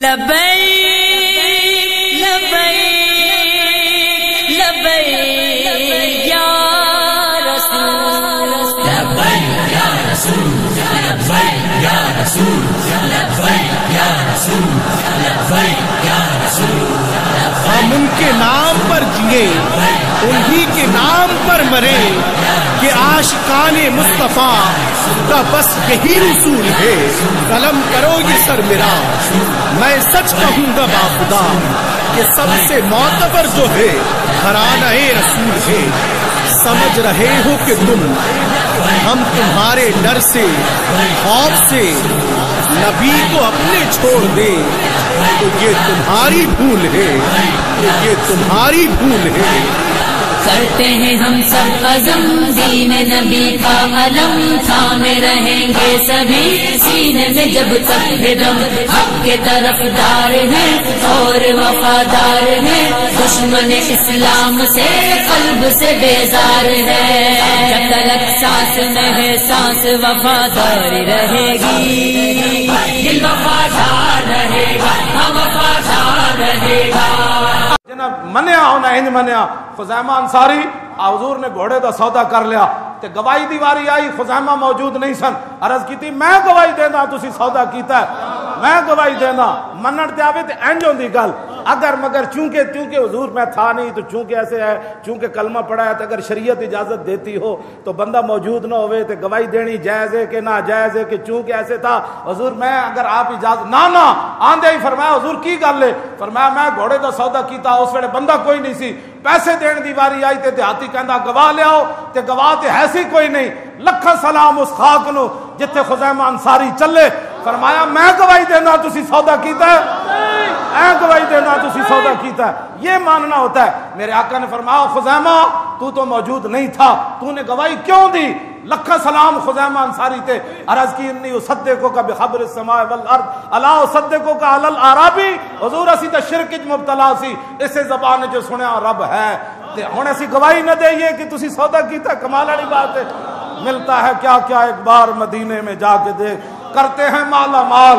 لبیک لبیک لبیک یا رسول لبیک یا رسول لبیک یا رسول لبیک یا رسول لبیک یا رسول ہم ان کے نام پر جیے انہی کے نام پر مرے کہ عاشقان مصطفیٰ کا بس یہی رسول ہے۔ قلم کرو یہ سر میرا میں سچ کہوں گا باخدا کہ سب سے معتبر جو ہے گھرانہ رسول ہے۔ سمجھ رہے ہو کہ تم ہم تمہارے ڈر سے خوف سے نبی کو اپنے چھوڑ دیں تو یہ تمہاری بھول ہے، تو یہ تمہاری بھول ہے۔ کرتے ہیں ہم سب عزم دین نبی کا علم تھامے رہیں گے سبھی سینے میں جب تک ہے دم۔ حق کے طرفدار ہیں اور وفادار ہیں، دشمن اسلام سے قلب سے بیزار ہے۔ جب تلک سانس میں ہے سانس وفادار رہے گی، دل وفادار رہے گا، ہم وفادار رہے گا۔ جناب منیا ہونا انج منیا خزیمہ انصاری حضور نے گھوڑے دا سودا کر لیا تے گواہی دی واری آئی، خزیمہ موجود نہیں سن، عرض کیتی میں گواہی دینا تسی سودا کیتا ہے، میں گواہی دینا منن تے آوے تے انج ہوندی گل اگر مگر چونکہ حضور میں تھا نہیں تو چونکہ ایسے ہے، چونکہ کلمہ پڑھا ہے تو اگر شریعت اجازت دیتی ہو تو بندہ موجود نہ ہوئے تو گواہی دینی جائز ہے کہ ناجائز ہے کہ چونکہ ایسے تھا حضور میں اگر آپ اجازت نہ آندے ہی فرمایا حضور کی گل ہے، فرمایا میں گھوڑے دا سودا کیتا اس ویلے بندہ کوئی نہیں سی، پیسے دین دی واری آئی تے دیہاتی کہندا گواہ لے آؤ تے گواہ تے ایسی کوئی نہیں، لکھاں سلام اس خاک نو جتھے خزیمہ انصاری چلے، فرمایا میں گواہی دینا تسی سودا کیتا ہے، اے گواہی دینا تسی سودا کیتا ہے، یہ ماننا ہوتا ہے۔ میرے آقا نے فرمایا خزیمہ تو موجود نہیں تھا، تو نے گواہی کیوں دی؟ لکھا سلام خزیمہ انصاری تے عرض کی انی اصدقو کا بخبر السماء والارض الا اصدقو کا علی العربی، حضور اسی تے شرک وچ مبتلا سی، اسے زبان جو سنیا رب ہے تے ہن اسی گواہی نہ دئیے کہ تسی سودا کیتا، کمال والی بات ہے۔ ملتا ہے کیا کیا ایک بار مدینے میں جا کے دیکھ، کرتے ہیں مالا مال۔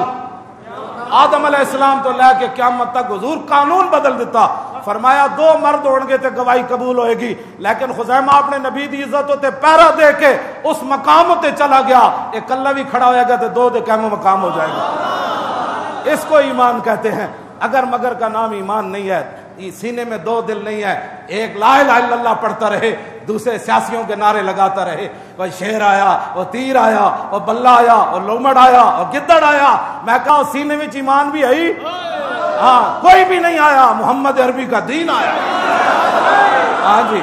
آدم علیہ السلام تو لے کے قیامت تک حضور قانون بدل دیتا، فرمایا دو مرد ہون گے تے گواہی قبول ہوئے گی، لیکن خزیمہ اپنے نبی دی عزت تے پیرا دے کے اس مقام تے چلا گیا، ایک کلہ بھی کھڑا ہوئے گا تے دو دے قیمہ مقام ہو جائے گا۔ اس کو ایمان کہتے ہیں۔ اگر مگر کا نام ایمان نہیں ہے، سینے میں دو دل نہیں ہے، ایک لا الہ الا اللہ پڑھتا رہے، دوسرے سیاسیوں کے نعرے لگاتا رہے، وہ شیر آیا، وہ تیر آیا، وہ بلہ آیا، وہ لومڑ آیا، وہ گدڑ آیا، میں کہا سینے میں ایمان بھی ہے، ہاں کوئی بھی نہیں آیا، محمد عربی کا دین آیا۔ ہاں جی